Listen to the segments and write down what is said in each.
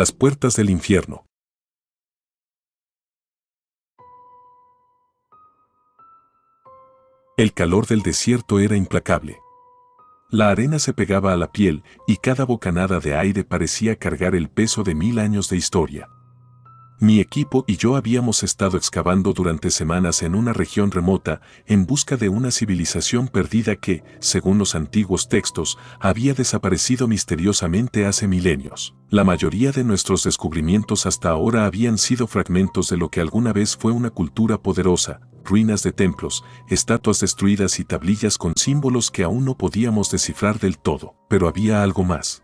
Las puertas del infierno. El calor del desierto era implacable. La arena se pegaba a la piel y cada bocanada de aire parecía cargar el peso de 1000 años de historia. Mi equipo y yo habíamos estado excavando durante semanas en una región remota en busca de una civilización perdida que, según los antiguos textos, había desaparecido misteriosamente hace milenios. La mayoría de nuestros descubrimientos hasta ahora habían sido fragmentos de lo que alguna vez fue una cultura poderosa, ruinas de templos, estatuas destruidas y tablillas con símbolos que aún no podíamos descifrar del todo. Pero había algo más.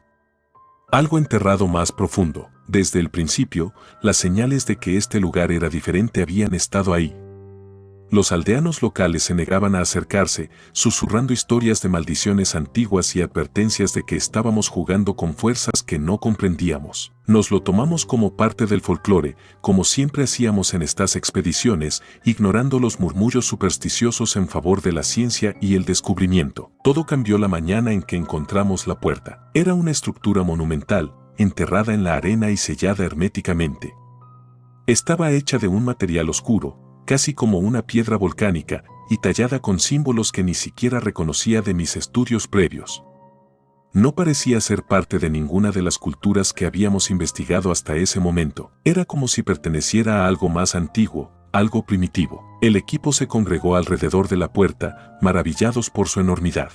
Algo enterrado más profundo. Desde el principio, las señales de que este lugar era diferente habían estado ahí. Los aldeanos locales se negaban a acercarse, susurrando historias de maldiciones antiguas y advertencias de que estábamos jugando con fuerzas que no comprendíamos. Nos lo tomamos como parte del folclore, como siempre hacíamos en estas expediciones, ignorando los murmullos supersticiosos en favor de la ciencia y el descubrimiento. Todo cambió la mañana en que encontramos la puerta. Era una estructura monumental, enterrada en la arena y sellada herméticamente. Estaba hecha de un material oscuro, casi como una piedra volcánica, y tallada con símbolos que ni siquiera reconocía de mis estudios previos. No parecía ser parte de ninguna de las culturas que habíamos investigado hasta ese momento. Era como si perteneciera a algo más antiguo, algo primitivo. El equipo se congregó alrededor de la puerta, maravillados por su enormidad.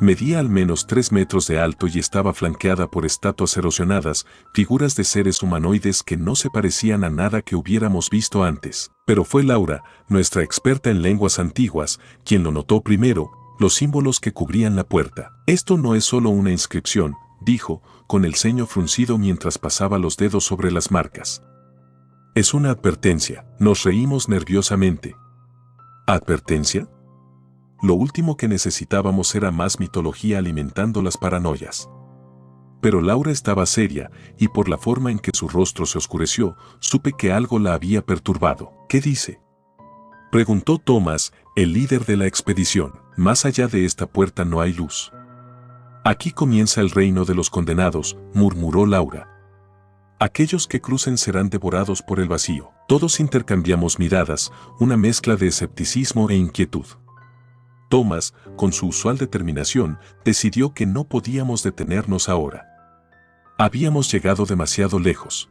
Medía al menos 3 metros de alto y estaba flanqueada por estatuas erosionadas, figuras de seres humanoides que no se parecían a nada que hubiéramos visto antes. Pero fue Laura, nuestra experta en lenguas antiguas, quien lo notó primero, los símbolos que cubrían la puerta. Esto no es solo una inscripción, dijo, con el ceño fruncido mientras pasaba los dedos sobre las marcas. Es una advertencia. Nos reímos nerviosamente. ¿Advertencia? Lo último que necesitábamos era más mitología alimentando las paranoias. Pero Laura estaba seria, y por la forma en que su rostro se oscureció, supe que algo la había perturbado. ¿Qué dice?, preguntó Thomas, el líder de la expedición. Más allá de esta puerta no hay luz. Aquí comienza el reino de los condenados, murmuró Laura. Aquellos que crucen serán devorados por el vacío. Todos intercambiamos miradas, una mezcla de escepticismo e inquietud. Thomas, con su usual determinación, decidió que no podíamos detenernos ahora. Habíamos llegado demasiado lejos.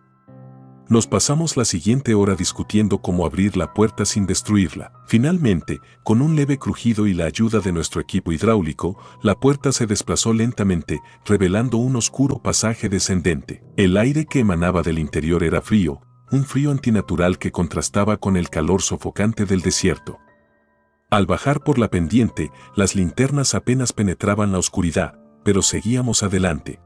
Nos pasamos la siguiente hora discutiendo cómo abrir la puerta sin destruirla. Finalmente, con un leve crujido y la ayuda de nuestro equipo hidráulico, la puerta se desplazó lentamente, revelando un oscuro pasaje descendente. El aire que emanaba del interior era frío, un frío antinatural que contrastaba con el calor sofocante del desierto. Al bajar por la pendiente, las linternas apenas penetraban la oscuridad, pero seguíamos adelante.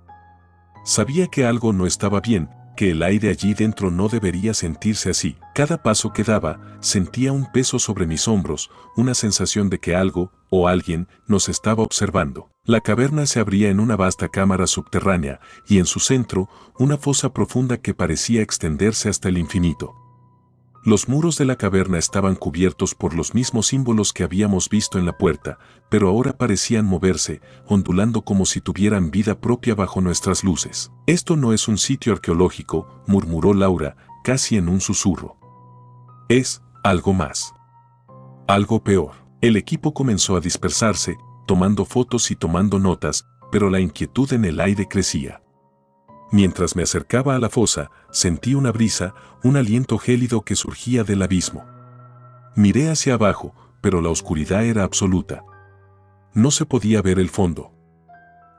Sabía que algo no estaba bien, que el aire allí dentro no debería sentirse así. Cada paso que daba, sentía un peso sobre mis hombros, una sensación de que algo, o alguien, nos estaba observando. La caverna se abría en una vasta cámara subterránea, y en su centro, una fosa profunda que parecía extenderse hasta el infinito. Los muros de la caverna estaban cubiertos por los mismos símbolos que habíamos visto en la puerta, pero ahora parecían moverse, ondulando como si tuvieran vida propia bajo nuestras luces. Esto no es un sitio arqueológico, murmuró Laura, casi en un susurro. Es algo más. Algo peor. El equipo comenzó a dispersarse, tomando fotos y tomando notas, pero la inquietud en el aire crecía. Mientras me acercaba a la fosa, sentí una brisa, un aliento gélido que surgía del abismo. Miré hacia abajo, pero la oscuridad era absoluta. No se podía ver el fondo.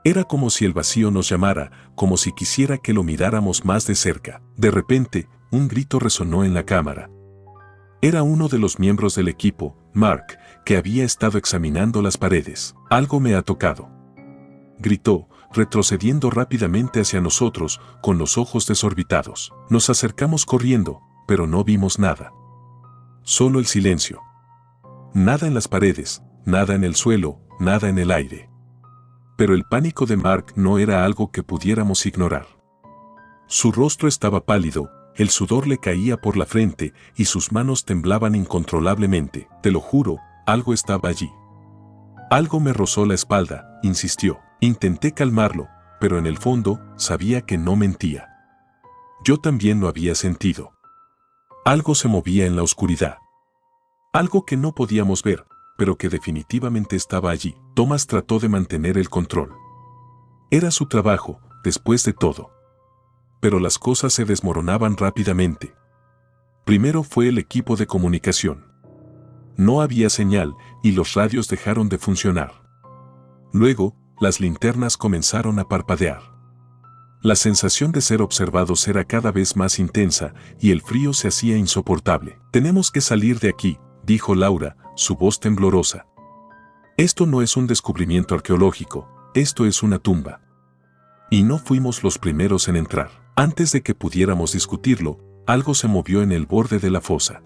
Era como si el vacío nos llamara, como si quisiera que lo miráramos más de cerca. De repente, un grito resonó en la cámara. Era uno de los miembros del equipo, Mark, que había estado examinando las paredes. Algo me ha tocado, gritó, retrocediendo rápidamente hacia nosotros, con los ojos desorbitados. Nos acercamos corriendo, pero no vimos nada. Solo el silencio. Nada en las paredes, nada en el suelo, nada en el aire. Pero el pánico de Mark no era algo que pudiéramos ignorar. Su rostro estaba pálido, el sudor le caía por la frente y sus manos temblaban incontrolablemente. Te lo juro, algo estaba allí. Algo me rozó la espalda, insistió. Intenté calmarlo, pero en el fondo sabía que no mentía. Yo también lo había sentido. Algo se movía en la oscuridad. Algo que no podíamos ver, pero que definitivamente estaba allí. Thomas trató de mantener el control. Era su trabajo, después de todo. Pero las cosas se desmoronaban rápidamente. Primero fue el equipo de comunicación. No había señal y los radios dejaron de funcionar. Luego, las linternas comenzaron a parpadear. La sensación de ser observados era cada vez más intensa y el frío se hacía insoportable. «Tenemos que salir de aquí», dijo Laura, su voz temblorosa. «Esto no es un descubrimiento arqueológico, esto es una tumba». Y no fuimos los primeros en entrar. Antes de que pudiéramos discutirlo, algo se movió en el borde de la fosa.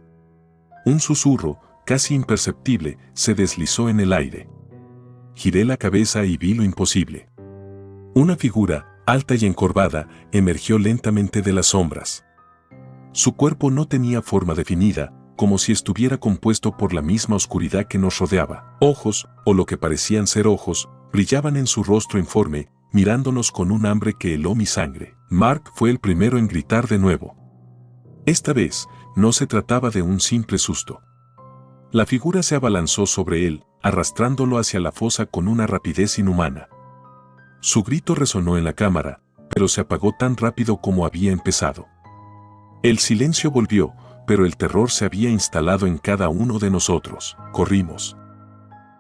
Un susurro, casi imperceptible, se deslizó en el aire. Giré la cabeza y vi lo imposible. Una figura, alta y encorvada, emergió lentamente de las sombras. Su cuerpo no tenía forma definida, como si estuviera compuesto por la misma oscuridad que nos rodeaba. Ojos, o lo que parecían ser ojos, brillaban en su rostro informe, mirándonos con un hambre que heló mi sangre. Mark fue el primero en gritar de nuevo. Esta vez, no se trataba de un simple susto. La figura se abalanzó sobre él, arrastrándolo hacia la fosa con una rapidez inhumana. Su grito resonó en la cámara, pero se apagó tan rápido como había empezado. El silencio volvió, pero el terror se había instalado en cada uno de nosotros. Corrimos.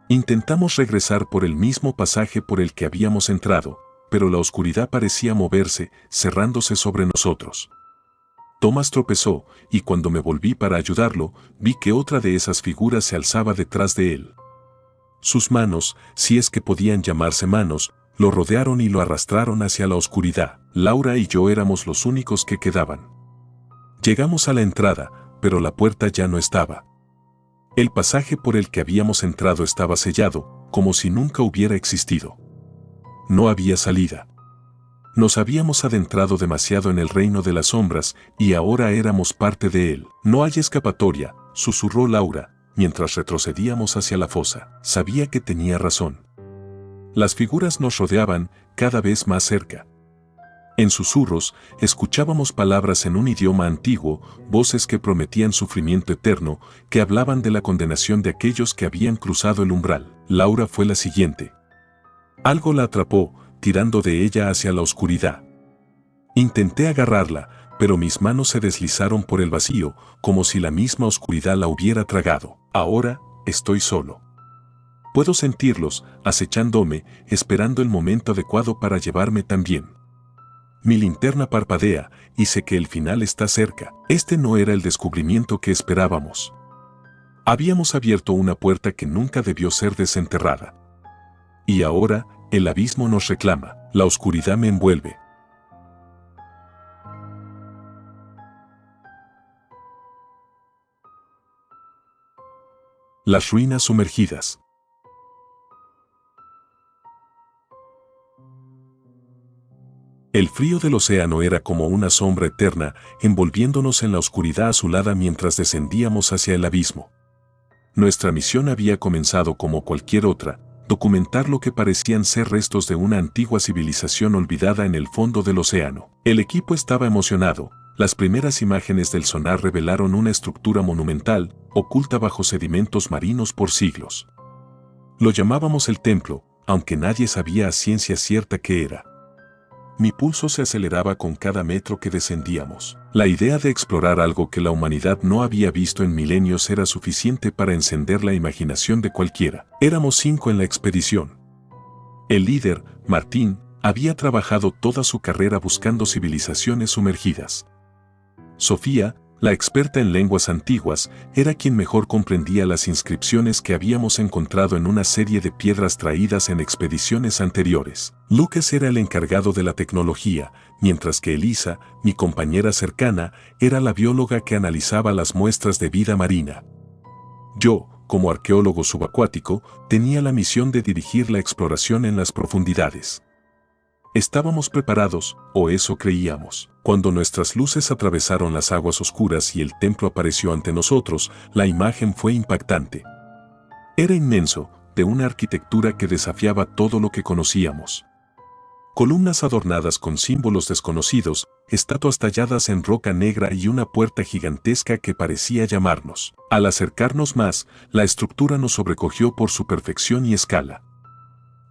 Intentamos regresar por el mismo pasaje por el que habíamos entrado, pero la oscuridad parecía moverse, cerrándose sobre nosotros. Thomas tropezó, y cuando me volví para ayudarlo, vi que otra de esas figuras se alzaba detrás de él. Sus manos, si es que podían llamarse manos, lo rodearon y lo arrastraron hacia la oscuridad. Laura y yo éramos los únicos que quedaban. Llegamos a la entrada, pero la puerta ya no estaba. El pasaje por el que habíamos entrado estaba sellado, como si nunca hubiera existido. No había salida. Nos habíamos adentrado demasiado en el reino de las sombras y ahora éramos parte de él. «No hay escapatoria», susurró Laura, mientras retrocedíamos hacia la fosa. Sabía que tenía razón. Las figuras nos rodeaban, cada vez más cerca. En susurros, escuchábamos palabras en un idioma antiguo, voces que prometían sufrimiento eterno, que hablaban de la condenación de aquellos que habían cruzado el umbral. Laura fue la siguiente. Algo la atrapó, tirando de ella hacia la oscuridad. Intenté agarrarla, pero mis manos se deslizaron por el vacío, como si la misma oscuridad la hubiera tragado. Ahora, estoy solo. Puedo sentirlos, acechándome, esperando el momento adecuado para llevarme también. Mi linterna parpadea, y sé que el final está cerca. Este no era el descubrimiento que esperábamos. Habíamos abierto una puerta que nunca debió ser desenterrada. Y ahora, el abismo nos reclama. La oscuridad me envuelve. Las ruinas sumergidas. El frío del océano era como una sombra eterna, envolviéndonos en la oscuridad azulada mientras descendíamos hacia el abismo. Nuestra misión había comenzado como cualquier otra, documentar lo que parecían ser restos de una antigua civilización olvidada en el fondo del océano. El equipo estaba emocionado. Las primeras imágenes del sonar revelaron una estructura monumental, oculta bajo sedimentos marinos por siglos. Lo llamábamos el templo, aunque nadie sabía a ciencia cierta qué era. Mi pulso se aceleraba con cada metro que descendíamos. La idea de explorar algo que la humanidad no había visto en milenios era suficiente para encender la imaginación de cualquiera. Éramos 5 en la expedición. El líder, Martín, había trabajado toda su carrera buscando civilizaciones sumergidas. Sofía, la experta en lenguas antiguas, era quien mejor comprendía las inscripciones que habíamos encontrado en una serie de piedras traídas en expediciones anteriores. Lucas era el encargado de la tecnología, mientras que Elisa, mi compañera cercana, era la bióloga que analizaba las muestras de vida marina. Yo, como arqueólogo subacuático, tenía la misión de dirigir la exploración en las profundidades. Estábamos preparados, o eso creíamos. Cuando nuestras luces atravesaron las aguas oscuras y el templo apareció ante nosotros, la imagen fue impactante. Era inmenso, de una arquitectura que desafiaba todo lo que conocíamos. Columnas adornadas con símbolos desconocidos, estatuas talladas en roca negra y una puerta gigantesca que parecía llamarnos. Al acercarnos más, la estructura nos sobrecogió por su perfección y escala.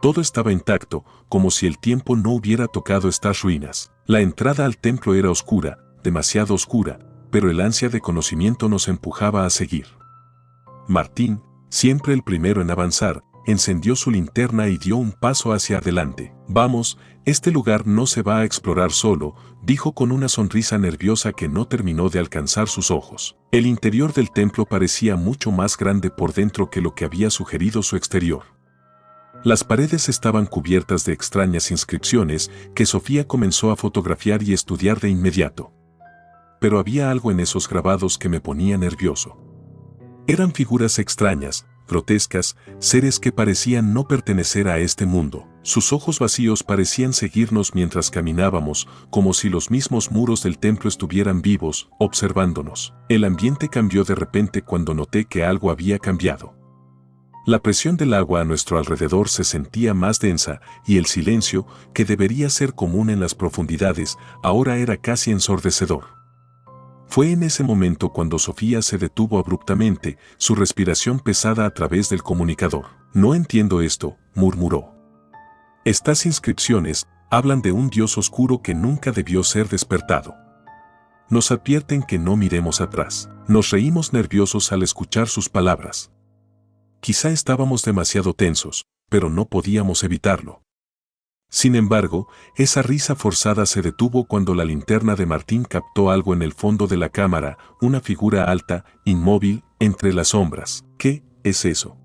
Todo estaba intacto, como si el tiempo no hubiera tocado estas ruinas. La entrada al templo era oscura, demasiado oscura, pero el ansia de conocimiento nos empujaba a seguir. Martín, siempre el primero en avanzar, encendió su linterna y dio un paso hacia adelante. «Vamos, este lugar no se va a explorar solo», dijo con una sonrisa nerviosa que no terminó de alcanzar sus ojos. El interior del templo parecía mucho más grande por dentro que lo que había sugerido su exterior. Las paredes estaban cubiertas de extrañas inscripciones que Sofía comenzó a fotografiar y estudiar de inmediato. Pero había algo en esos grabados que me ponía nervioso. Eran figuras extrañas, grotescas, seres que parecían no pertenecer a este mundo. Sus ojos vacíos parecían seguirnos mientras caminábamos, como si los mismos muros del templo estuvieran vivos, observándonos. El ambiente cambió de repente cuando noté que algo había cambiado. La presión del agua a nuestro alrededor se sentía más densa y el silencio, que debería ser común en las profundidades, ahora era casi ensordecedor. Fue en ese momento cuando Sofía se detuvo abruptamente, su respiración pesada a través del comunicador. «No entiendo esto», murmuró. «Estas inscripciones hablan de un Dios oscuro que nunca debió ser despertado. Nos advierten que no miremos atrás». Nos reímos nerviosos al escuchar sus palabras. Quizá estábamos demasiado tensos, pero no podíamos evitarlo. Sin embargo, esa risa forzada se detuvo cuando la linterna de Martín captó algo en el fondo de la cámara, una figura alta, inmóvil, entre las sombras. «¿Qué es eso?»,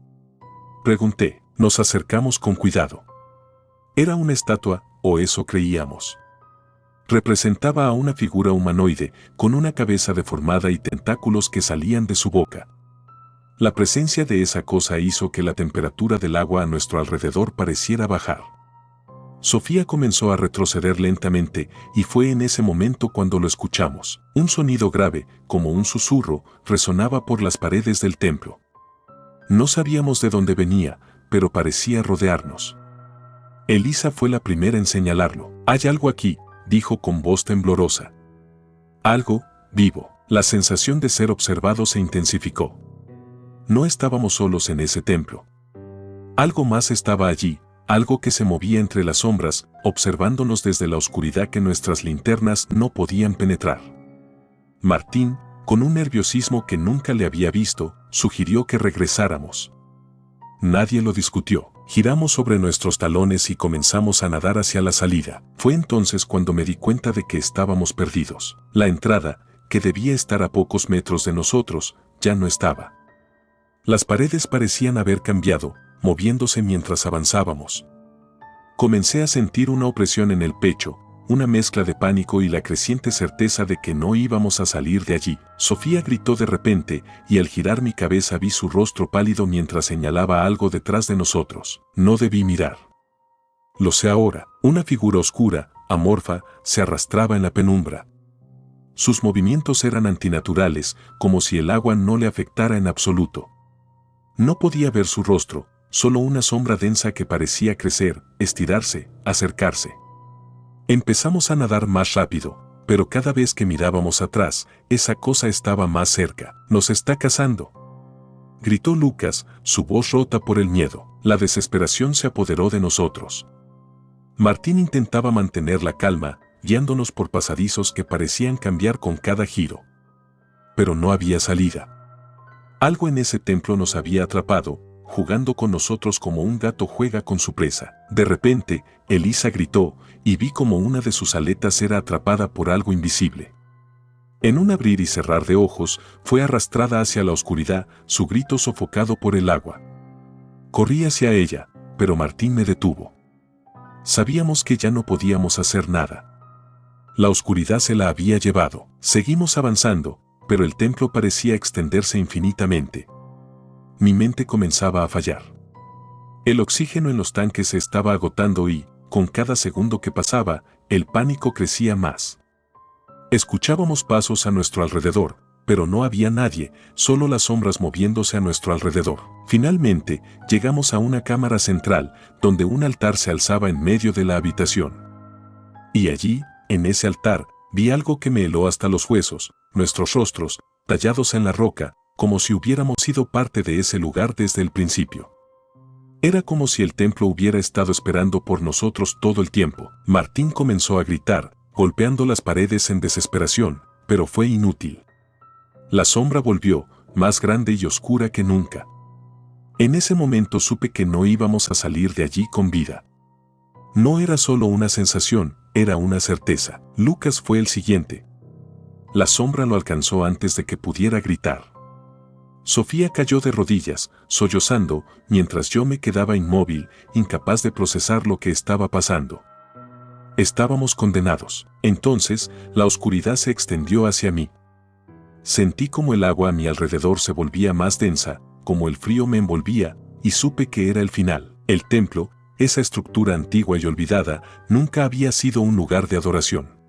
pregunté. Nos acercamos con cuidado. Era una estatua, o eso creíamos. Representaba a una figura humanoide, con una cabeza deformada y tentáculos que salían de su boca. La presencia de esa cosa hizo que la temperatura del agua a nuestro alrededor pareciera bajar. Sofía comenzó a retroceder lentamente y fue en ese momento cuando lo escuchamos. Un sonido grave, como un susurro, resonaba por las paredes del templo. No sabíamos de dónde venía, pero parecía rodearnos. Elisa fue la primera en señalarlo. «Hay algo aquí», dijo con voz temblorosa. «Algo vivo». La sensación de ser observado se intensificó. No estábamos solos en ese templo. Algo más estaba allí. Algo que se movía entre las sombras, observándonos desde la oscuridad que nuestras linternas no podían penetrar. Martín, con un nerviosismo que nunca le había visto, sugirió que regresáramos. Nadie lo discutió. Giramos sobre nuestros talones y comenzamos a nadar hacia la salida. Fue entonces cuando me di cuenta de que estábamos perdidos. La entrada, que debía estar a pocos metros de nosotros, ya no estaba. Las paredes parecían haber cambiado, moviéndose mientras avanzábamos. Comencé a sentir una opresión en el pecho, una mezcla de pánico y la creciente certeza de que no íbamos a salir de allí. Sofía gritó de repente, y al girar mi cabeza vi su rostro pálido mientras señalaba algo detrás de nosotros. No debí mirar. Lo sé ahora. Una figura oscura, amorfa, se arrastraba en la penumbra. Sus movimientos eran antinaturales, como si el agua no le afectara en absoluto. No podía ver su rostro, solo una sombra densa que parecía crecer, estirarse, acercarse. Empezamos a nadar más rápido, pero cada vez que mirábamos atrás, esa cosa estaba más cerca. «Nos está cazando», gritó Lucas, su voz rota por el miedo. La desesperación se apoderó de nosotros. Martín intentaba mantener la calma, guiándonos por pasadizos que parecían cambiar con cada giro. Pero no había salida. Algo en ese templo nos había atrapado, jugando con nosotros como un gato juega con su presa. De repente, Elisa gritó, y vi como una de sus aletas era atrapada por algo invisible. En un abrir y cerrar de ojos, fue arrastrada hacia la oscuridad, su grito sofocado por el agua. Corrí hacia ella, pero Martín me detuvo. Sabíamos que ya no podíamos hacer nada. La oscuridad se la había llevado. Seguimos avanzando, pero el templo parecía extenderse infinitamente. Mi mente comenzaba a fallar. El oxígeno en los tanques se estaba agotando y, con cada segundo que pasaba, el pánico crecía más. Escuchábamos pasos a nuestro alrededor, pero no había nadie, solo las sombras moviéndose a nuestro alrededor. Finalmente, llegamos a una cámara central, donde un altar se alzaba en medio de la habitación. Y allí, en ese altar, vi algo que me heló hasta los huesos, nuestros rostros, tallados en la roca, como si hubiéramos sido parte de ese lugar desde el principio. Era como si el templo hubiera estado esperando por nosotros todo el tiempo. Martín comenzó a gritar, golpeando las paredes en desesperación, pero fue inútil. La sombra volvió, más grande y oscura que nunca. En ese momento supe que no íbamos a salir de allí con vida. No era solo una sensación, era una certeza. Lucas fue el siguiente. La sombra lo alcanzó antes de que pudiera gritar. Sofía cayó de rodillas, sollozando, mientras yo me quedaba inmóvil, incapaz de procesar lo que estaba pasando. Estábamos condenados. Entonces, la oscuridad se extendió hacia mí. Sentí como el agua a mi alrededor se volvía más densa, como el frío me envolvía, y supe que era el final. El templo, esa estructura antigua y olvidada, nunca había sido un lugar de adoración.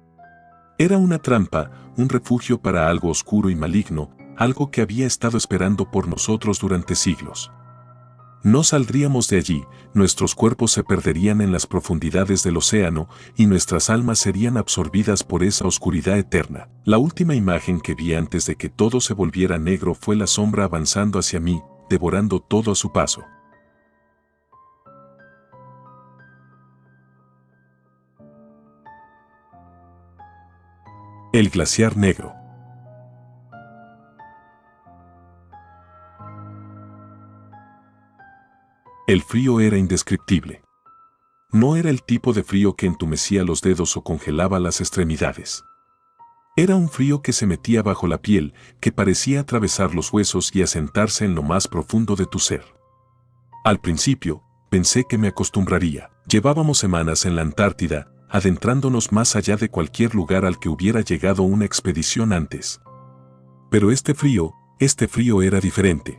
Era una trampa, un refugio para algo oscuro y maligno, algo que había estado esperando por nosotros durante siglos. No saldríamos de allí, nuestros cuerpos se perderían en las profundidades del océano y nuestras almas serían absorbidas por esa oscuridad eterna. La última imagen que vi antes de que todo se volviera negro fue la sombra avanzando hacia mí, devorando todo a su paso. El glaciar negro. El frío era indescriptible. No era el tipo de frío que entumecía los dedos o congelaba las extremidades. Era un frío que se metía bajo la piel, que parecía atravesar los huesos y asentarse en lo más profundo de tu ser. Al principio, pensé que me acostumbraría. Llevábamos semanas en la Antártida, adentrándonos más allá de cualquier lugar al que hubiera llegado una expedición antes. Pero este frío era diferente.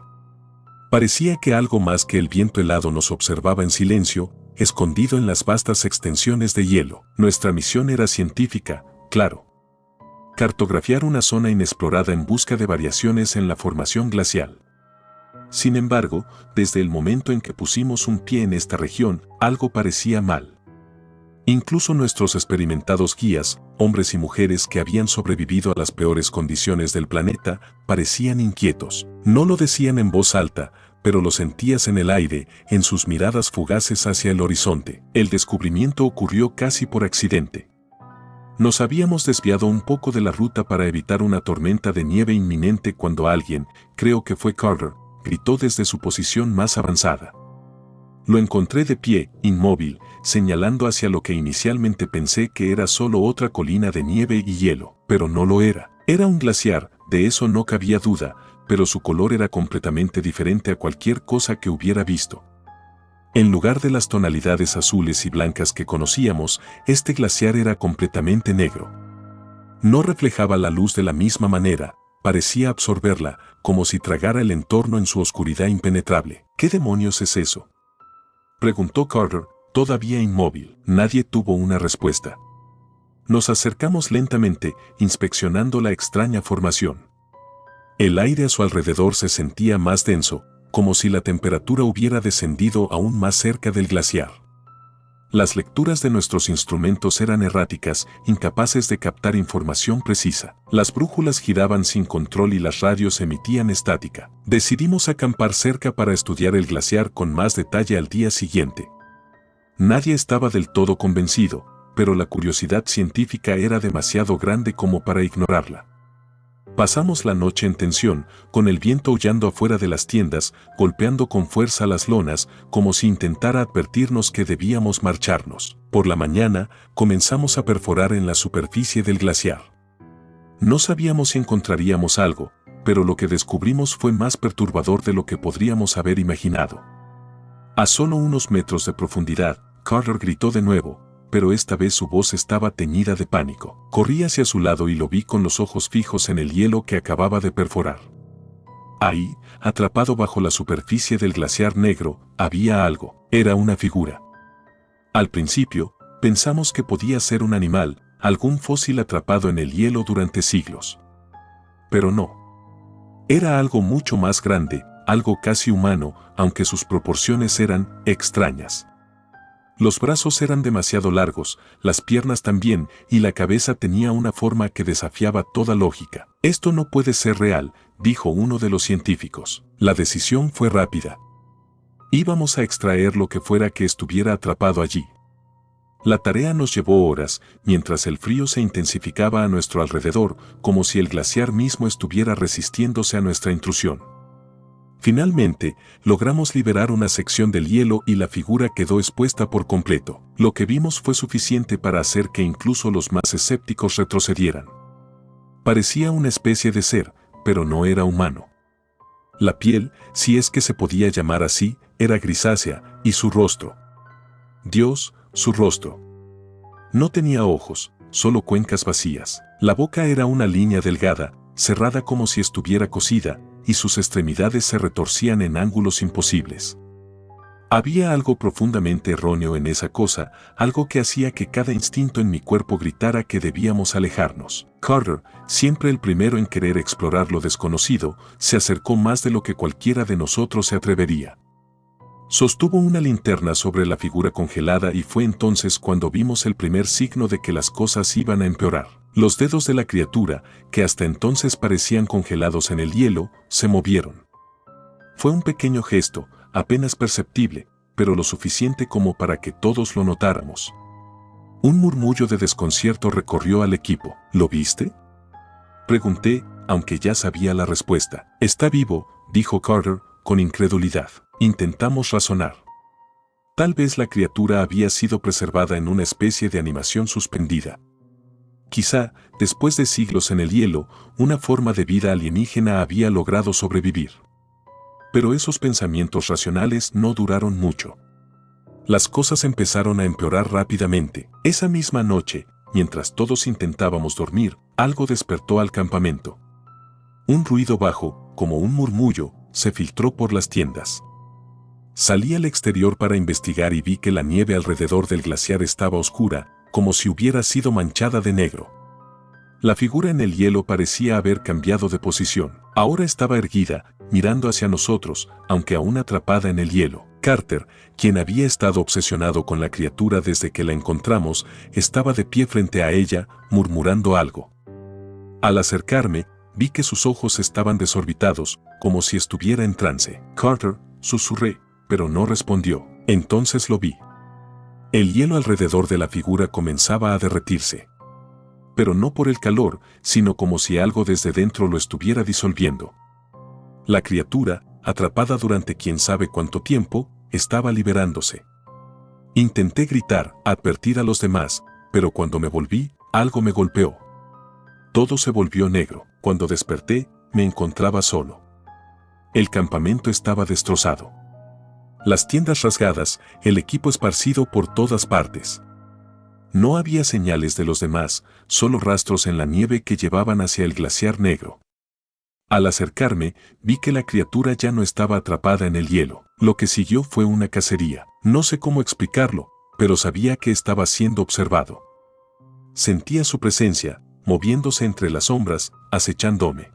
Parecía que algo más que el viento helado nos observaba en silencio, escondido en las vastas extensiones de hielo. Nuestra misión era científica, claro. Cartografiar una zona inexplorada en busca de variaciones en la formación glacial. Sin embargo, desde el momento en que pusimos un pie en esta región, algo parecía mal. Incluso nuestros experimentados guías, hombres y mujeres que habían sobrevivido a las peores condiciones del planeta, parecían inquietos. No lo decían en voz alta, pero lo sentías en el aire, en sus miradas fugaces hacia el horizonte. El descubrimiento ocurrió casi por accidente. Nos habíamos desviado un poco de la ruta para evitar una tormenta de nieve inminente cuando alguien, creo que fue Carter, gritó desde su posición más avanzada. Lo encontré de pie, inmóvil, señalando hacia lo que inicialmente pensé que era solo otra colina de nieve y hielo, pero no lo era. Era un glaciar, de eso no cabía duda, pero su color era completamente diferente a cualquier cosa que hubiera visto. En lugar de las tonalidades azules y blancas que conocíamos, este glaciar era completamente negro. No reflejaba la luz de la misma manera, parecía absorberla, como si tragara el entorno en su oscuridad impenetrable. ¿Qué demonios es eso?, preguntó Carter, todavía inmóvil. Nadie tuvo una respuesta. Nos acercamos lentamente, inspeccionando la extraña formación. El aire a su alrededor se sentía más denso, como si la temperatura hubiera descendido aún más cerca del glaciar. Las lecturas de nuestros instrumentos eran erráticas, incapaces de captar información precisa. Las brújulas giraban sin control y las radios emitían estática. Decidimos acampar cerca para estudiar el glaciar con más detalle al día siguiente. Nadie estaba del todo convencido, pero la curiosidad científica era demasiado grande como para ignorarla. Pasamos la noche en tensión, con el viento aullando afuera de las tiendas, golpeando con fuerza las lonas, como si intentara advertirnos que debíamos marcharnos. Por la mañana, comenzamos a perforar en la superficie del glaciar. No sabíamos si encontraríamos algo, pero lo que descubrimos fue más perturbador de lo que podríamos haber imaginado. A solo unos metros de profundidad, Carter gritó de nuevo, pero esta vez su voz estaba teñida de pánico. Corrí hacia su lado y lo vi con los ojos fijos en el hielo que acababa de perforar. Ahí, atrapado bajo la superficie del glaciar negro, había algo. Era una figura. Al principio, pensamos que podía ser un animal, algún fósil atrapado en el hielo durante siglos. Pero no. Era algo mucho más grande, algo casi humano, aunque sus proporciones eran extrañas. Los brazos eran demasiado largos, las piernas también, y la cabeza tenía una forma que desafiaba toda lógica. Esto no puede ser real, dijo uno de los científicos. La decisión fue rápida. Íbamos a extraer lo que fuera que estuviera atrapado allí. La tarea nos llevó horas, mientras el frío se intensificaba a nuestro alrededor, como si el glaciar mismo estuviera resistiéndose a nuestra intrusión. Finalmente, logramos liberar una sección del hielo y la figura quedó expuesta por completo. Lo que vimos fue suficiente para hacer que incluso los más escépticos retrocedieran. Parecía una especie de ser, pero no era humano. La piel, si es que se podía llamar así, era grisácea, y su rostro. Dios, su rostro. No tenía ojos, solo cuencas vacías. La boca era una línea delgada, cerrada como si estuviera cosida, y sus extremidades se retorcían en ángulos imposibles. Había algo profundamente erróneo en esa cosa, algo que hacía que cada instinto en mi cuerpo gritara que debíamos alejarnos. Carter, siempre el primero en querer explorar lo desconocido, se acercó más de lo que cualquiera de nosotros se atrevería. Sostuvo una linterna sobre la figura congelada y fue entonces cuando vimos el primer signo de que las cosas iban a empeorar. Los dedos de la criatura, que hasta entonces parecían congelados en el hielo, se movieron. Fue un pequeño gesto, apenas perceptible, pero lo suficiente como para que todos lo notáramos. Un murmullo de desconcierto recorrió al equipo. ¿Lo viste?, pregunté, aunque ya sabía la respuesta. Está vivo, dijo Carter, con incredulidad. Intentamos razonar. Tal vez la criatura había sido preservada en una especie de animación suspendida. Quizá, después de siglos en el hielo, una forma de vida alienígena había logrado sobrevivir. Pero esos pensamientos racionales no duraron mucho. Las cosas empezaron a empeorar rápidamente. Esa misma noche, mientras todos intentábamos dormir, algo despertó al campamento. Un ruido bajo, como un murmullo, se filtró por las tiendas. Salí al exterior para investigar y vi que la nieve alrededor del glaciar estaba oscura, como si hubiera sido manchada de negro. La figura en el hielo parecía haber cambiado de posición. Ahora estaba erguida, mirando hacia nosotros, aunque aún atrapada en el hielo. Carter, quien había estado obsesionado con la criatura desde que la encontramos, estaba de pie frente a ella, murmurando algo. Al acercarme, vi que sus ojos estaban desorbitados, como si estuviera en trance. Carter, susurré, pero no respondió. Entonces lo vi. El hielo alrededor de la figura comenzaba a derretirse. Pero no por el calor, sino como si algo desde dentro lo estuviera disolviendo. La criatura, atrapada durante quién sabe cuánto tiempo, estaba liberándose. Intenté gritar, advertir a los demás, pero cuando me volví, algo me golpeó. Todo se volvió negro. Cuando desperté, me encontraba solo. El campamento estaba destrozado. Las tiendas rasgadas, el equipo esparcido por todas partes. No había señales de los demás, solo rastros en la nieve que llevaban hacia el glaciar negro. Al acercarme, vi que la criatura ya no estaba atrapada en el hielo. Lo que siguió fue una cacería. No sé cómo explicarlo, pero sabía que estaba siendo observado. Sentía su presencia, moviéndose entre las sombras, acechándome.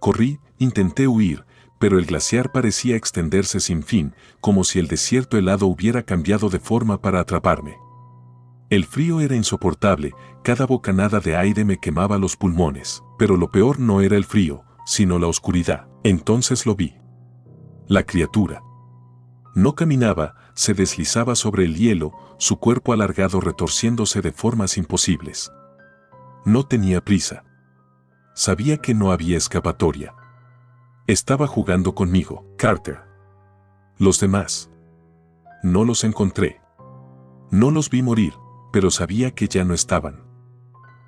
Corrí, intenté huir, pero el glaciar parecía extenderse sin fin, como si el desierto helado hubiera cambiado de forma para atraparme. El frío era insoportable, cada bocanada de aire me quemaba los pulmones, pero lo peor no era el frío, sino la oscuridad. Entonces lo vi. La criatura. No caminaba, se deslizaba sobre el hielo, su cuerpo alargado retorciéndose de formas imposibles. No tenía prisa. Sabía que no había escapatoria. Estaba jugando conmigo. Carter. Los demás. No los encontré. No los vi morir, pero sabía que ya no estaban.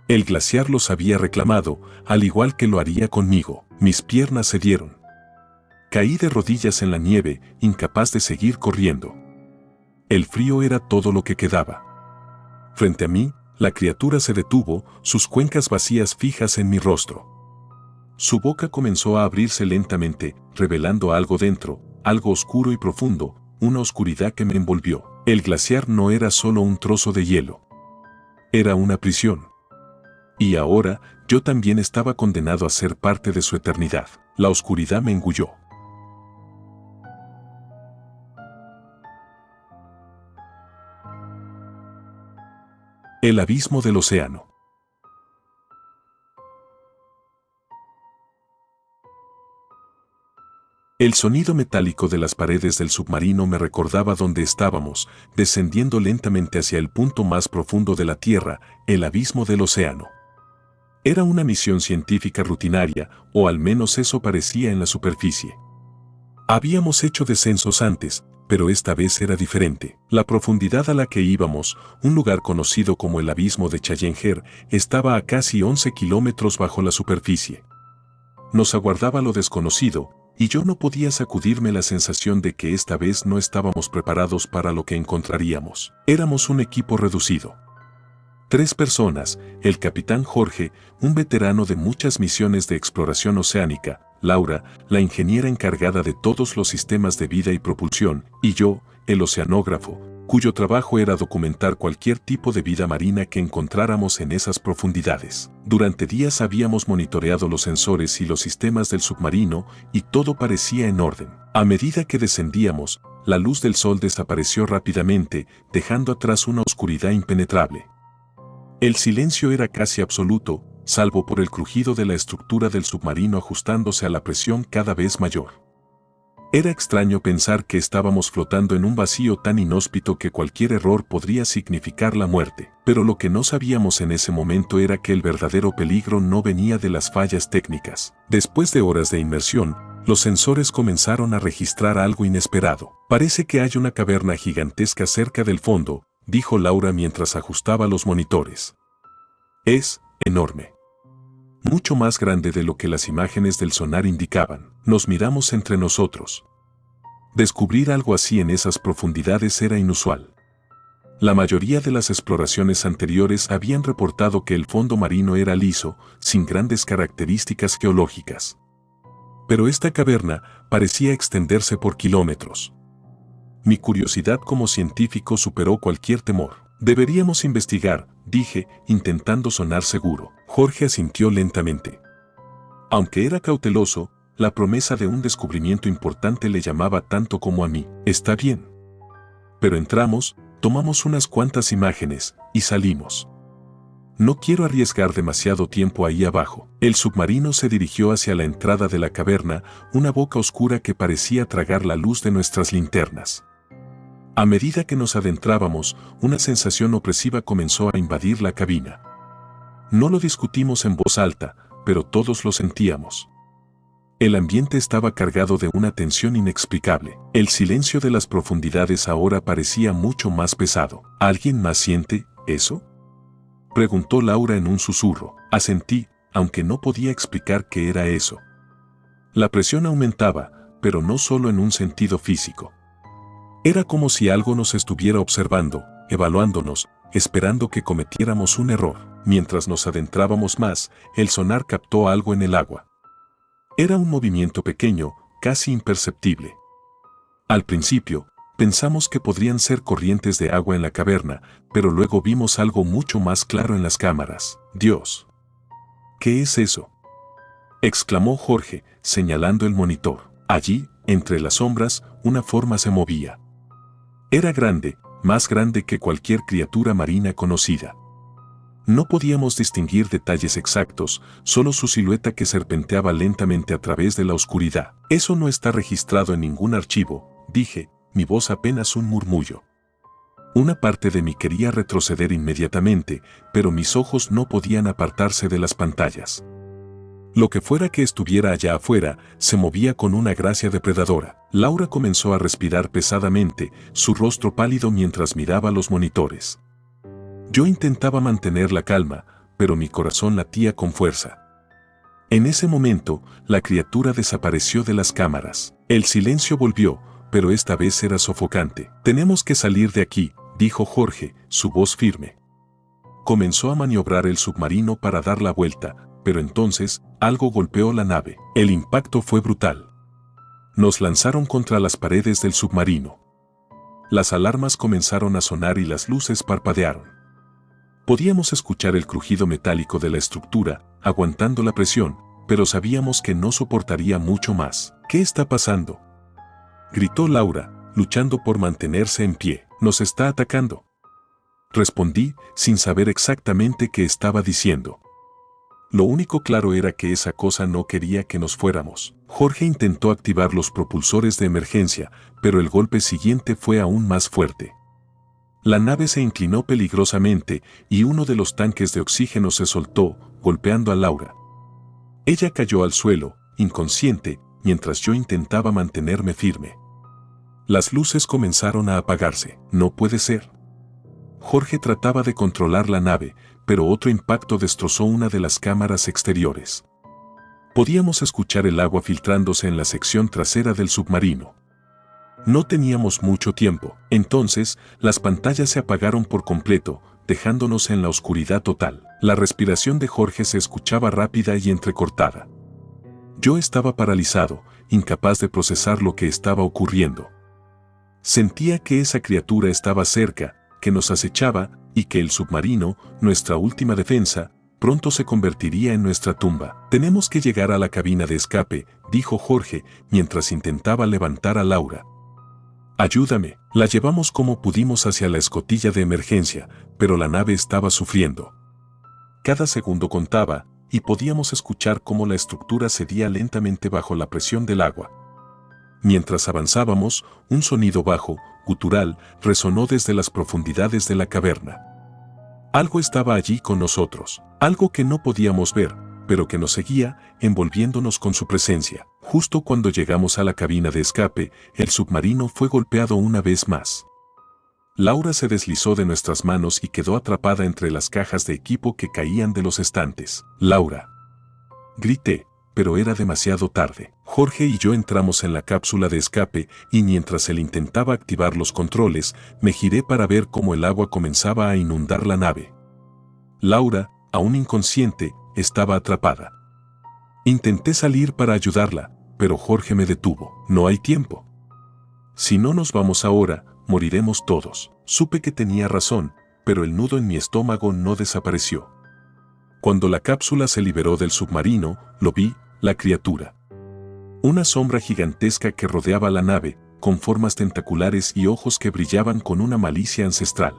El glaciar los había reclamado, al igual que lo haría conmigo. Mis piernas cedieron. Caí de rodillas en la nieve, incapaz de seguir corriendo. El frío era todo lo que quedaba. Frente a mí, la criatura se detuvo, sus cuencas vacías fijas en mi rostro. Su boca comenzó a abrirse lentamente, revelando algo dentro, algo oscuro y profundo, una oscuridad que me envolvió. El glaciar no era solo un trozo de hielo. Era una prisión. Y ahora, yo también estaba condenado a ser parte de su eternidad. La oscuridad me engulló. El abismo del océano. El sonido metálico de las paredes del submarino me recordaba dónde estábamos, descendiendo lentamente hacia el punto más profundo de la Tierra, el abismo del océano. Era una misión científica rutinaria, o al menos eso parecía en la superficie. Habíamos hecho descensos antes, pero esta vez era diferente. La profundidad a la que íbamos, un lugar conocido como el abismo de Challenger, estaba a casi 11 kilómetros bajo la superficie. Nos aguardaba lo desconocido, y yo no podía sacudirme la sensación de que esta vez no estábamos preparados para lo que encontraríamos. Éramos un equipo reducido. 3 personas, el capitán Jorge, un veterano de muchas misiones de exploración oceánica, Laura, la ingeniera encargada de todos los sistemas de vida y propulsión, y yo, el oceanógrafo, cuyo trabajo era documentar cualquier tipo de vida marina que encontráramos en esas profundidades. Durante días habíamos monitoreado los sensores y los sistemas del submarino y todo parecía en orden. A medida que descendíamos, la luz del sol desapareció rápidamente, dejando atrás una oscuridad impenetrable. El silencio era casi absoluto, salvo por el crujido de la estructura del submarino ajustándose a la presión cada vez mayor. Era extraño pensar que estábamos flotando en un vacío tan inhóspito que cualquier error podría significar la muerte, pero lo que no sabíamos en ese momento era que el verdadero peligro no venía de las fallas técnicas. Después de horas de inmersión, los sensores comenzaron a registrar algo inesperado. Parece que hay una caverna gigantesca cerca del fondo, dijo Laura mientras ajustaba los monitores. Es enorme. Mucho más grande de lo que las imágenes del sonar indicaban. Nos miramos entre nosotros. Descubrir algo así en esas profundidades era inusual. La mayoría de las exploraciones anteriores habían reportado que el fondo marino era liso, sin grandes características geológicas. Pero esta caverna parecía extenderse por kilómetros. Mi curiosidad como científico superó cualquier temor. Deberíamos investigar, dije, intentando sonar seguro. Jorge asintió lentamente. Aunque era cauteloso, la promesa de un descubrimiento importante le llamaba tanto como a mí. Está bien. Pero entramos, tomamos unas cuantas imágenes, y salimos. No quiero arriesgar demasiado tiempo ahí abajo. El submarino se dirigió hacia la entrada de la caverna, una boca oscura que parecía tragar la luz de nuestras linternas. A medida que nos adentrábamos, una sensación opresiva comenzó a invadir la cabina. No lo discutimos en voz alta, pero todos lo sentíamos. El ambiente estaba cargado de una tensión inexplicable. El silencio de las profundidades ahora parecía mucho más pesado. ¿Alguien más siente eso?, preguntó Laura en un susurro. Asentí, aunque no podía explicar qué era eso. La presión aumentaba, pero no solo en un sentido físico. Era como si algo nos estuviera observando, evaluándonos, esperando que cometiéramos un error. Mientras nos adentrábamos más, el sonar captó algo en el agua. Era un movimiento pequeño, casi imperceptible. Al principio, pensamos que podrían ser corrientes de agua en la caverna, pero luego vimos algo mucho más claro en las cámaras. ¡Dios! ¿Qué es eso?, exclamó Jorge, señalando el monitor. Allí, entre las sombras, una forma se movía. Era grande, más grande que cualquier criatura marina conocida. No podíamos distinguir detalles exactos, solo su silueta que serpenteaba lentamente a través de la oscuridad. Eso no está registrado en ningún archivo, dije, mi voz apenas un murmullo. Una parte de mí quería retroceder inmediatamente, pero mis ojos no podían apartarse de las pantallas. Lo que fuera que estuviera allá afuera, se movía con una gracia depredadora. Laura comenzó a respirar pesadamente, su rostro pálido mientras miraba los monitores. Yo intentaba mantener la calma, pero mi corazón latía con fuerza. En ese momento, la criatura desapareció de las cámaras. El silencio volvió, pero esta vez era sofocante. Tenemos que salir de aquí, dijo Jorge, su voz firme. Comenzó a maniobrar el submarino para dar la vuelta, pero entonces, algo golpeó la nave. El impacto fue brutal. Nos lanzaron contra las paredes del submarino. Las alarmas comenzaron a sonar y las luces parpadearon. Podíamos escuchar el crujido metálico de la estructura, aguantando la presión, pero sabíamos que no soportaría mucho más. ¿Qué está pasando?, gritó Laura, luchando por mantenerse en pie. Nos está atacando. respondí, sin saber exactamente qué estaba diciendo. Lo único claro era que esa cosa no quería que nos fuéramos. Jorge intentó activar los propulsores de emergencia, pero el golpe siguiente fue aún más fuerte. La nave se inclinó peligrosamente y uno de los tanques de oxígeno se soltó, golpeando a Laura. Ella cayó al suelo, inconsciente, mientras yo intentaba mantenerme firme. Las luces comenzaron a apagarse. No puede ser. Jorge trataba de controlar la nave, pero otro impacto destrozó una de las cámaras exteriores. Podíamos escuchar el agua filtrándose en la sección trasera del submarino. No teníamos mucho tiempo, entonces las pantallas se apagaron por completo, dejándonos en la oscuridad total. La respiración de Jorge se escuchaba rápida y entrecortada. Yo estaba paralizado, incapaz de procesar lo que estaba ocurriendo. Sentía que esa criatura estaba cerca, que nos acechaba, y que el submarino, nuestra última defensa, pronto se convertiría en nuestra tumba. Tenemos que llegar a la cabina de escape, dijo Jorge, mientras intentaba levantar a Laura. Ayúdame. La llevamos como pudimos hacia la escotilla de emergencia, pero la nave estaba sufriendo. Cada segundo contaba, y podíamos escuchar cómo la estructura cedía lentamente bajo la presión del agua. Mientras avanzábamos, un sonido bajo, gutural, resonó desde las profundidades de la caverna. Algo estaba allí con nosotros, algo que no podíamos ver, pero que nos seguía, envolviéndonos con su presencia. Justo cuando llegamos a la cabina de escape, el submarino fue golpeado una vez más. Laura se deslizó de nuestras manos y quedó atrapada entre las cajas de equipo que caían de los estantes. ¡Laura!, grité, pero era demasiado tarde. Jorge y yo entramos en la cápsula de escape y mientras él intentaba activar los controles, me giré para ver cómo el agua comenzaba a inundar la nave. Laura, aún inconsciente, estaba atrapada. Intenté salir para ayudarla, pero Jorge me detuvo. No hay tiempo. Si no nos vamos ahora, moriremos todos. Supe que tenía razón, pero el nudo en mi estómago no desapareció. Cuando la cápsula se liberó del submarino, lo vi, la criatura. Una sombra gigantesca que rodeaba la nave, con formas tentaculares y ojos que brillaban con una malicia ancestral.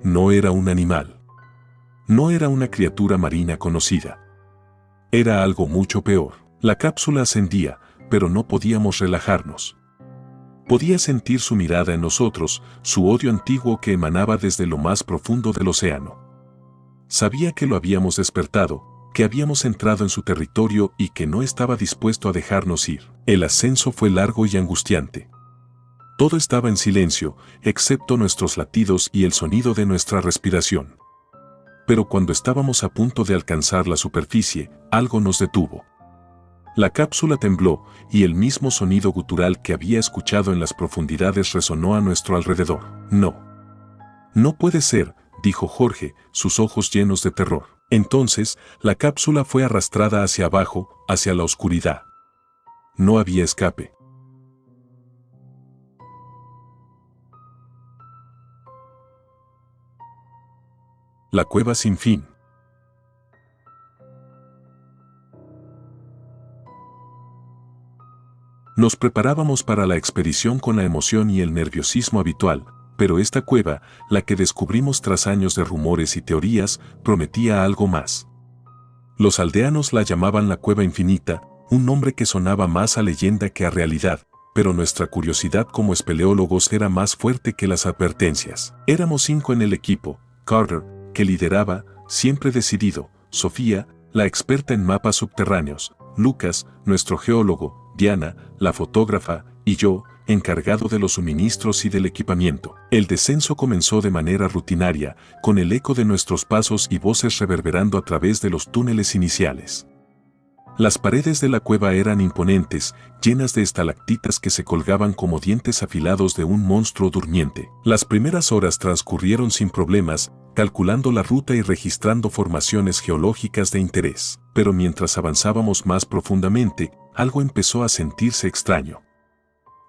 No era un animal. No era una criatura marina conocida. Era algo mucho peor. La cápsula ascendía, pero no podíamos relajarnos. Podía sentir su mirada en nosotros, su odio antiguo que emanaba desde lo más profundo del océano. Sabía que lo habíamos despertado, que habíamos entrado en su territorio y que no estaba dispuesto a dejarnos ir. El ascenso fue largo y angustiante. Todo estaba en silencio, excepto nuestros latidos y el sonido de nuestra respiración. Pero cuando estábamos a punto de alcanzar la superficie, algo nos detuvo. La cápsula tembló y el mismo sonido gutural que había escuchado en las profundidades resonó a nuestro alrededor. No. No puede ser, dijo Jorge, sus ojos llenos de terror. Entonces, la cápsula fue arrastrada hacia abajo, hacia la oscuridad. No había escape. La cueva sin fin. Nos preparábamos para la expedición con la emoción y el nerviosismo habitual, pero esta cueva, la que descubrimos tras años de rumores y teorías, prometía algo más. Los aldeanos la llamaban la Cueva Infinita, un nombre que sonaba más a leyenda que a realidad, pero nuestra curiosidad como espeleólogos era más fuerte que las advertencias. Éramos 5 en el equipo: Carter, que lideraba, siempre decidido; Sofía, la experta en mapas subterráneos; Lucas, nuestro geólogo; Diana, la fotógrafa; y yo, encargado de los suministros y del equipamiento. El descenso comenzó de manera rutinaria, con el eco de nuestros pasos y voces reverberando a través de los túneles iniciales. Las paredes de la cueva eran imponentes, llenas de estalactitas que se colgaban como dientes afilados de un monstruo durmiente. Las primeras horas transcurrieron sin problemas, calculando la ruta y registrando formaciones geológicas de interés. Pero mientras avanzábamos más profundamente, algo empezó a sentirse extraño.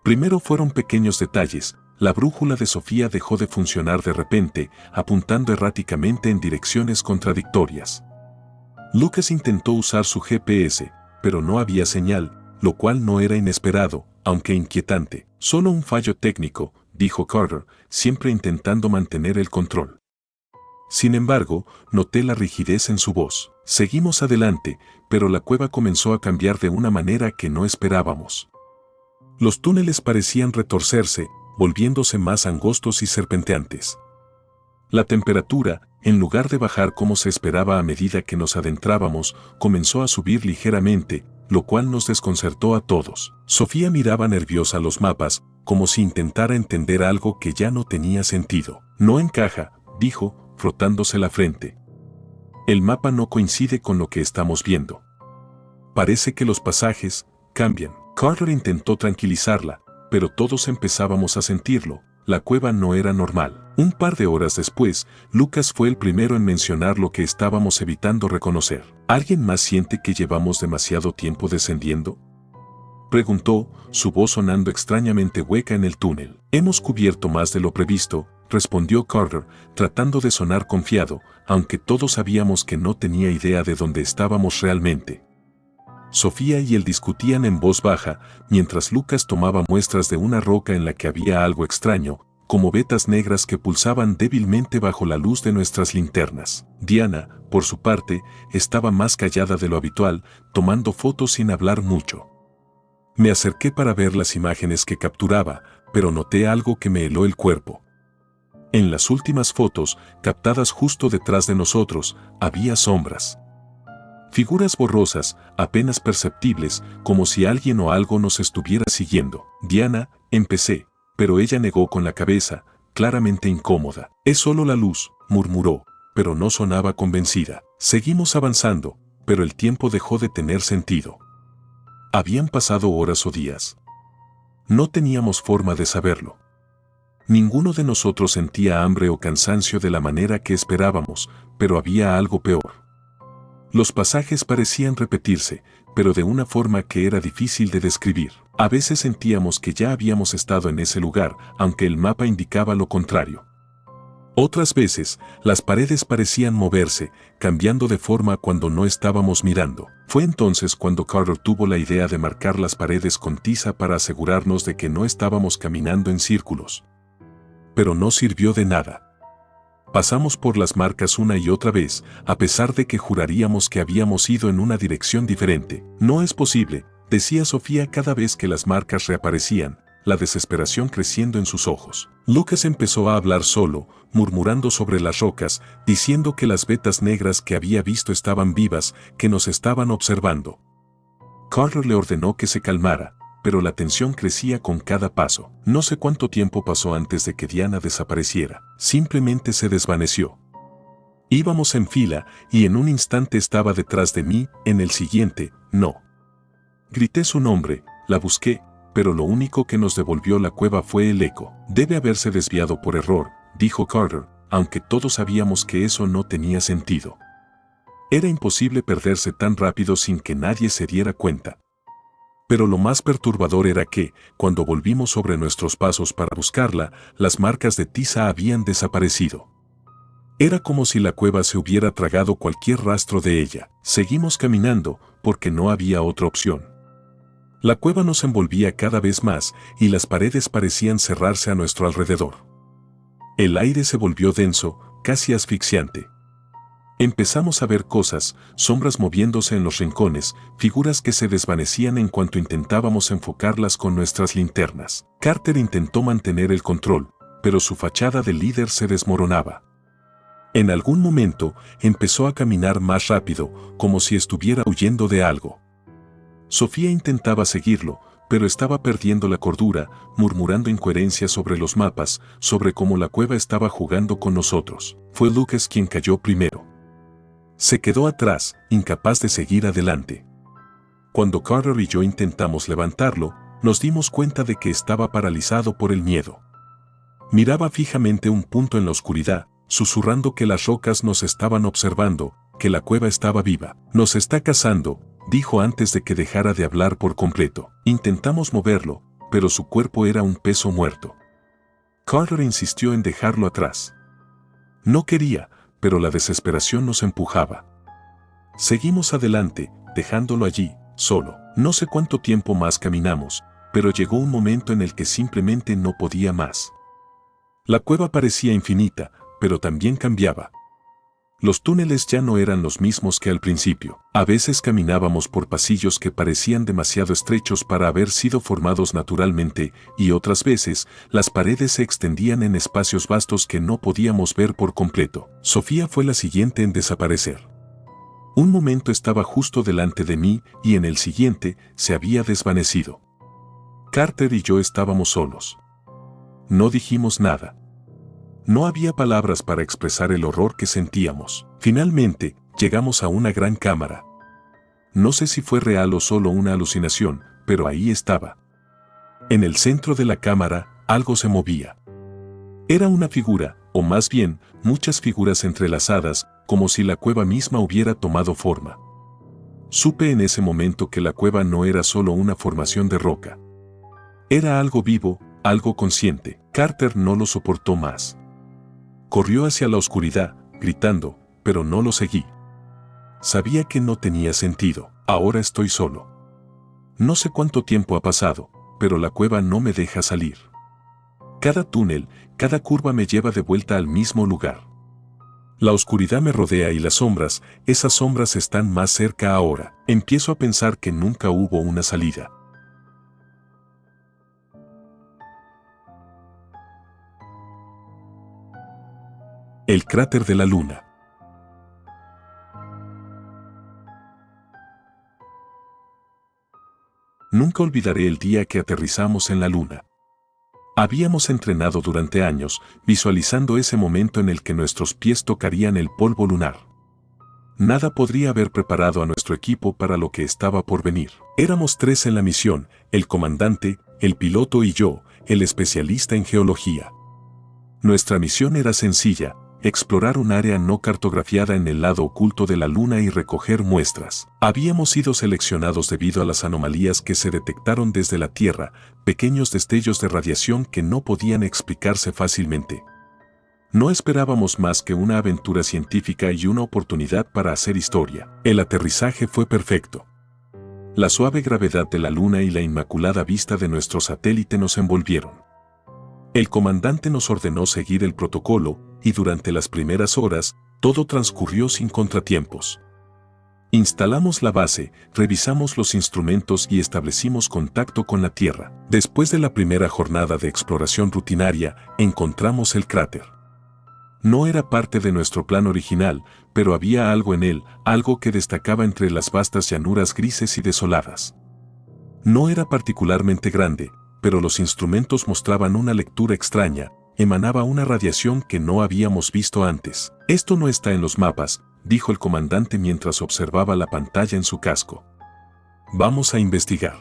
Primero fueron pequeños detalles. La brújula de Sofía dejó de funcionar de repente, apuntando erráticamente en direcciones contradictorias. Lucas intentó usar su GPS, pero no había señal, lo cual no era inesperado, aunque inquietante. Solo un fallo técnico, dijo Carter, siempre intentando mantener el control. Sin embargo, noté la rigidez en su voz. Seguimos adelante, pero la cueva comenzó a cambiar de una manera que no esperábamos. Los túneles parecían retorcerse, volviéndose más angostos y serpenteantes. La temperatura, en lugar de bajar como se esperaba a medida que nos adentrábamos, comenzó a subir ligeramente, lo cual nos desconcertó a todos. Sofía miraba nerviosa los mapas, como si intentara entender algo que ya no tenía sentido. No encaja, dijo, frotándose la frente. El mapa no coincide con lo que estamos viendo. Parece que los pasajes cambian. Carter intentó tranquilizarla, pero todos empezábamos a sentirlo. La cueva no era normal. Un par de horas después, Lucas fue el primero en mencionar lo que estábamos evitando reconocer. ¿Alguien más siente que llevamos demasiado tiempo descendiendo?, preguntó, su voz sonando extrañamente hueca en el túnel. Hemos cubierto más de lo previsto, respondió Carter, tratando de sonar confiado, aunque todos sabíamos que no tenía idea de dónde estábamos realmente. Sofía y él discutían en voz baja, mientras Lucas tomaba muestras de una roca en la que había algo extraño, como vetas negras que pulsaban débilmente bajo la luz de nuestras linternas. Diana, por su parte, estaba más callada de lo habitual, tomando fotos sin hablar mucho. Me acerqué para ver las imágenes que capturaba, pero noté algo que me heló el cuerpo. En las últimas fotos, captadas justo detrás de nosotros, había sombras. Figuras borrosas, apenas perceptibles, como si alguien o algo nos estuviera siguiendo. Diana, empecé, pero ella negó con la cabeza, claramente incómoda. Es solo la luz, murmuró, pero no sonaba convencida. Seguimos avanzando, pero el tiempo dejó de tener sentido. Habían pasado horas o días. No teníamos forma de saberlo. Ninguno de nosotros sentía hambre o cansancio de la manera que esperábamos, pero había algo peor. Los pasajes parecían repetirse, pero de una forma que era difícil de describir. A veces sentíamos que ya habíamos estado en ese lugar, aunque el mapa indicaba lo contrario. Otras veces, las paredes parecían moverse, cambiando de forma cuando no estábamos mirando. Fue entonces cuando Carter tuvo la idea de marcar las paredes con tiza para asegurarnos de que no estábamos caminando en círculos. Pero no sirvió de nada. Pasamos por las marcas una y otra vez, a pesar de que juraríamos que habíamos ido en una dirección diferente. No es posible, decía Sofía cada vez que las marcas reaparecían, la desesperación creciendo en sus ojos. Lucas empezó a hablar solo, murmurando sobre las rocas, diciendo que las vetas negras que había visto estaban vivas, que nos estaban observando. Carter le ordenó que se calmara, pero la tensión crecía con cada paso. No sé cuánto tiempo pasó antes de que Diana desapareciera. Simplemente se desvaneció. Íbamos en fila, y en un instante estaba detrás de mí, en el siguiente, no. Grité su nombre, la busqué, pero lo único que nos devolvió la cueva fue el eco. Debe haberse desviado por error, dijo Carter, aunque todos sabíamos que eso no tenía sentido. Era imposible perderse tan rápido sin que nadie se diera cuenta. Pero lo más perturbador era que, cuando volvimos sobre nuestros pasos para buscarla, las marcas de tiza habían desaparecido. Era como si la cueva se hubiera tragado cualquier rastro de ella. Seguimos caminando, porque no había otra opción. La cueva nos envolvía cada vez más, y las paredes parecían cerrarse a nuestro alrededor. El aire se volvió denso, casi asfixiante. Empezamos a ver cosas, sombras moviéndose en los rincones, figuras que se desvanecían en cuanto intentábamos enfocarlas con nuestras linternas. Carter intentó mantener el control, pero su fachada de líder se desmoronaba. En algún momento, empezó a caminar más rápido, como si estuviera huyendo de algo. Sofía intentaba seguirlo, pero estaba perdiendo la cordura, murmurando incoherencias sobre los mapas, sobre cómo la cueva estaba jugando con nosotros. Fue Lucas quien cayó primero. Se quedó atrás, incapaz de seguir adelante. Cuando Carter y yo intentamos levantarlo, nos dimos cuenta de que estaba paralizado por el miedo. Miraba fijamente un punto en la oscuridad, susurrando que las rocas nos estaban observando, que la cueva estaba viva. Nos está cazando, dijo antes de que dejara de hablar por completo. Intentamos moverlo, pero su cuerpo era un peso muerto. Carter insistió en dejarlo atrás. No quería, pero la desesperación nos empujaba. Seguimos adelante, dejándolo allí, solo. No sé cuánto tiempo más caminamos, pero llegó un momento en el que simplemente no podía más. La cueva parecía infinita, pero también cambiaba. Los túneles ya no eran los mismos que al principio. A veces caminábamos por pasillos que parecían demasiado estrechos para haber sido formados naturalmente, y otras veces, las paredes se extendían en espacios vastos que no podíamos ver por completo. Sofía fue la siguiente en desaparecer. Un momento estaba justo delante de mí y en el siguiente se había desvanecido. Carter y yo estábamos solos. No dijimos nada. No había palabras para expresar el horror que sentíamos. Finalmente, llegamos a una gran cámara. No sé si fue real o solo una alucinación, pero ahí estaba. En el centro de la cámara, algo se movía. Era una figura, o más bien, muchas figuras entrelazadas, como si la cueva misma hubiera tomado forma. Supe en ese momento que la cueva no era solo una formación de roca. Era algo vivo, algo consciente. Carter no lo soportó más. Corrió hacia la oscuridad, gritando, pero no lo seguí. Sabía que no tenía sentido. Ahora estoy solo. No sé cuánto tiempo ha pasado, pero la cueva no me deja salir. Cada túnel, cada curva me lleva de vuelta al mismo lugar. La oscuridad me rodea y las sombras, esas sombras están más cerca ahora. Empiezo a pensar que nunca hubo una salida. El cráter de la Luna. Nunca olvidaré el día que aterrizamos en la Luna. Habíamos entrenado durante años, visualizando ese momento en el que nuestros pies tocarían el polvo lunar. Nada podría haber preparado a nuestro equipo para lo que estaba por venir. Éramos 3 en la misión, el comandante, el piloto y yo, el especialista en geología. Nuestra misión era sencilla: explorar un área no cartografiada en el lado oculto de la Luna y recoger muestras. Habíamos sido seleccionados debido a las anomalías que se detectaron desde la Tierra, pequeños destellos de radiación que no podían explicarse fácilmente. No esperábamos más que una aventura científica y una oportunidad para hacer historia. El aterrizaje fue perfecto. La suave gravedad de la Luna y la inmaculada vista de nuestro satélite nos envolvieron. El comandante nos ordenó seguir el protocolo, y durante las primeras horas, todo transcurrió sin contratiempos. Instalamos la base, revisamos los instrumentos y establecimos contacto con la Tierra. Después de la primera jornada de exploración rutinaria, encontramos el cráter. No era parte de nuestro plan original, pero había algo en él, algo que destacaba entre las vastas llanuras grises y desoladas. No era particularmente grande, pero los instrumentos mostraban una lectura extraña, emanaba una radiación que no habíamos visto antes. Esto no está en los mapas, dijo el comandante mientras observaba la pantalla en su casco. Vamos a investigar.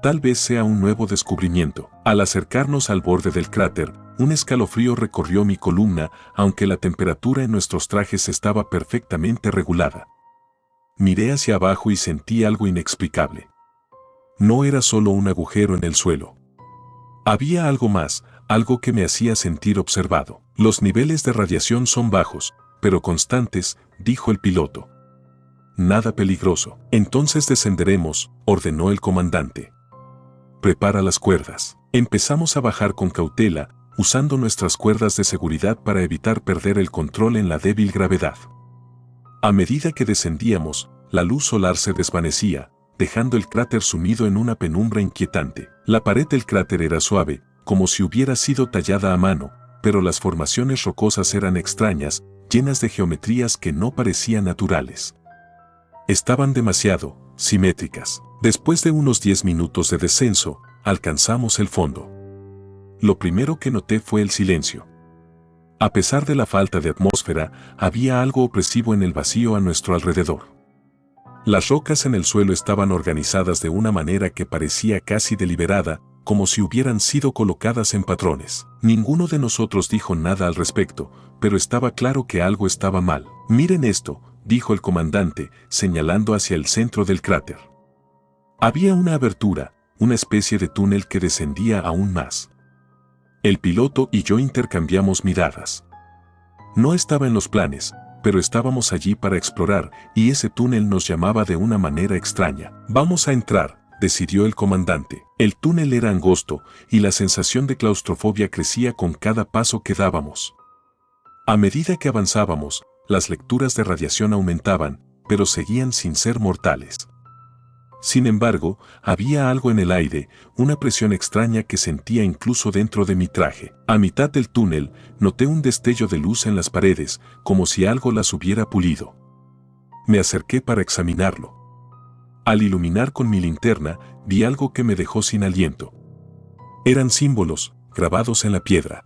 Tal vez sea un nuevo descubrimiento. Al acercarnos al borde del cráter, un escalofrío recorrió mi columna, aunque la temperatura en nuestros trajes estaba perfectamente regulada. Miré hacia abajo y sentí algo inexplicable. No era solo un agujero en el suelo. Había algo más, algo que me hacía sentir observado. Los niveles de radiación son bajos, pero constantes, dijo el piloto. Nada peligroso. Entonces descenderemos, ordenó el comandante. Prepara las cuerdas. Empezamos a bajar con cautela, usando nuestras cuerdas de seguridad para evitar perder el control en la débil gravedad. A medida que descendíamos, la luz solar se desvanecía, dejando el cráter sumido en una penumbra inquietante. La pared del cráter era suave, como si hubiera sido tallada a mano, pero las formaciones rocosas eran extrañas, llenas de geometrías que no parecían naturales. Estaban demasiado simétricas. Después de unos 10 minutos de descenso, alcanzamos el fondo. Lo primero que noté fue el silencio. A pesar de la falta de atmósfera, había algo opresivo en el vacío a nuestro alrededor. Las rocas en el suelo estaban organizadas de una manera que parecía casi deliberada, como si hubieran sido colocadas en patrones. Ninguno de nosotros dijo nada al respecto, pero estaba claro que algo estaba mal. Miren esto, dijo el comandante, señalando hacia el centro del cráter. Había una abertura, una especie de túnel que descendía aún más. El piloto y yo intercambiamos miradas. No estaba en los planes, pero estábamos allí para explorar, y ese túnel nos llamaba de una manera extraña. Vamos a entrar, decidió el comandante. El túnel era angosto, y la sensación de claustrofobia crecía con cada paso que dábamos. A medida que avanzábamos, Las lecturas de radiación aumentaban, pero seguían sin ser mortales. Sin embargo, había algo en el aire, una presión extraña que sentía incluso dentro de mi traje. A mitad del túnel, noté un destello de luz en las paredes, como si algo las hubiera pulido. Me acerqué para examinarlo. Al iluminar con mi linterna, vi algo que me dejó sin aliento. Eran símbolos, grabados en la piedra.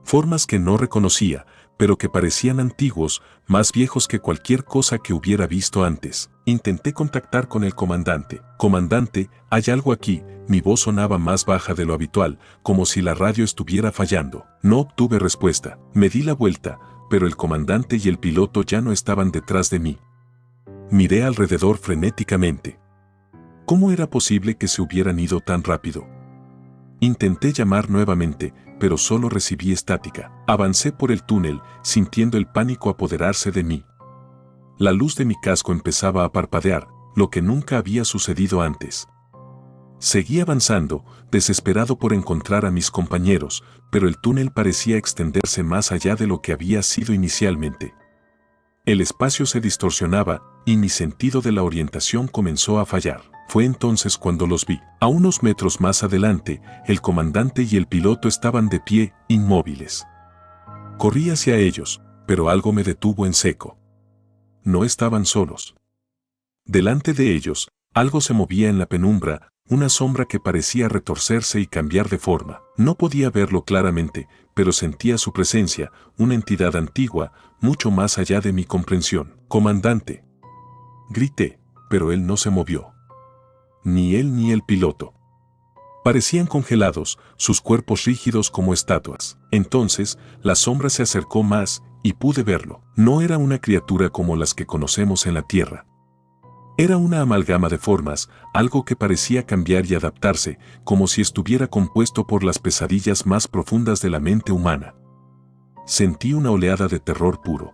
Formas que no reconocía, pero que parecían antiguos, más viejos que cualquier cosa que hubiera visto antes. Intenté contactar con el comandante. «Comandante, hay algo aquí». Mi voz sonaba más baja de lo habitual, como si la radio estuviera fallando. No obtuve respuesta. Me di la vuelta, pero el comandante y el piloto ya no estaban detrás de mí. Miré alrededor frenéticamente. ¿Cómo era posible que se hubieran ido tan rápido? Intenté llamar nuevamente, pero solo recibí estática. Avancé por el túnel, sintiendo el pánico apoderarse de mí. La luz de mi casco empezaba a parpadear, lo que nunca había sucedido antes. Seguí avanzando, desesperado por encontrar a mis compañeros, pero el túnel parecía extenderse más allá de lo que había sido inicialmente. El espacio se distorsionaba, y mi sentido de la orientación comenzó a fallar. Fue entonces cuando los vi. A unos metros más adelante, el comandante y el piloto estaban de pie, inmóviles. Corrí hacia ellos, pero algo me detuvo en seco. No estaban solos. Delante de ellos, algo se movía en la penumbra, una sombra que parecía retorcerse y cambiar de forma. No podía verlo claramente, pero sentía su presencia, una entidad antigua, mucho más allá de mi comprensión. «Comandante», grité, pero él no se movió. Ni él ni el piloto. Parecían congelados, sus cuerpos rígidos como estatuas. Entonces, la sombra se acercó más, y pude verlo. No era una criatura como las que conocemos en la Tierra. Era una amalgama de formas, algo que parecía cambiar y adaptarse, como si estuviera compuesto por las pesadillas más profundas de la mente humana. Sentí una oleada de terror puro.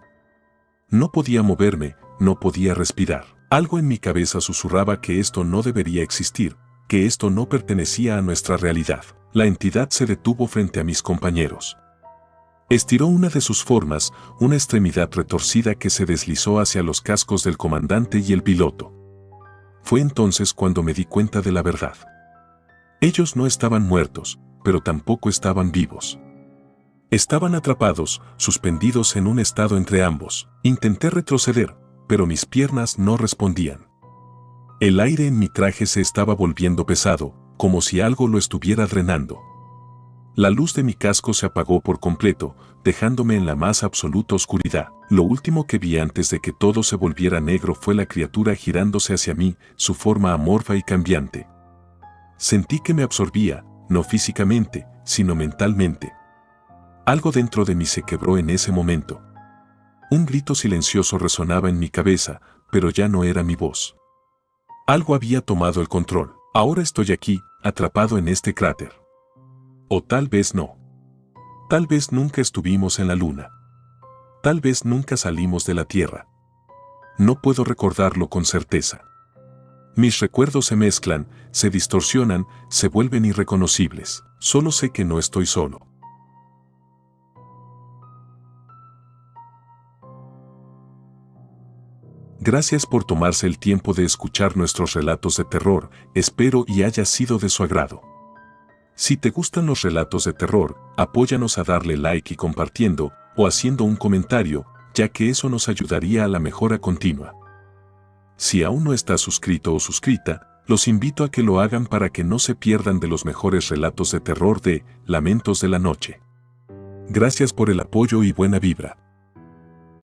No podía moverme, no podía respirar. Algo en mi cabeza susurraba que esto no debería existir, que esto no pertenecía a nuestra realidad. La entidad se detuvo frente a mis compañeros. Estiró una de sus formas, una extremidad retorcida que se deslizó hacia los cascos del comandante y el piloto. Fue entonces cuando me di cuenta de la verdad. Ellos no estaban muertos, pero tampoco estaban vivos. Estaban atrapados, suspendidos en un estado entre ambos. Intenté retroceder, pero mis piernas no respondían. El aire en mi traje se estaba volviendo pesado, como si algo lo estuviera drenando. La luz de mi casco se apagó por completo, dejándome en la más absoluta oscuridad. Lo último que vi antes de que todo se volviera negro fue la criatura girándose hacia mí, su forma amorfa y cambiante. Sentí que me absorbía, no físicamente, sino mentalmente. Algo dentro de mí se quebró en ese momento. Un grito silencioso resonaba en mi cabeza, pero ya no era mi voz. Algo había tomado el control. Ahora estoy aquí, atrapado en este cráter. O tal vez no. Tal vez nunca estuvimos en la luna. Tal vez nunca salimos de la Tierra. No puedo recordarlo con certeza. Mis recuerdos se mezclan, se distorsionan, se vuelven irreconocibles. Solo sé que no estoy solo. Gracias por tomarse el tiempo de escuchar nuestros relatos de terror, espero y haya sido de su agrado. Si te gustan los relatos de terror, apóyanos a darle like y compartiendo, o haciendo un comentario, ya que eso nos ayudaría a la mejora continua. Si aún no estás suscrito o suscrita, los invito a que lo hagan para que no se pierdan de los mejores relatos de terror de Lamentos de la Noche. Gracias por el apoyo y buena vibra.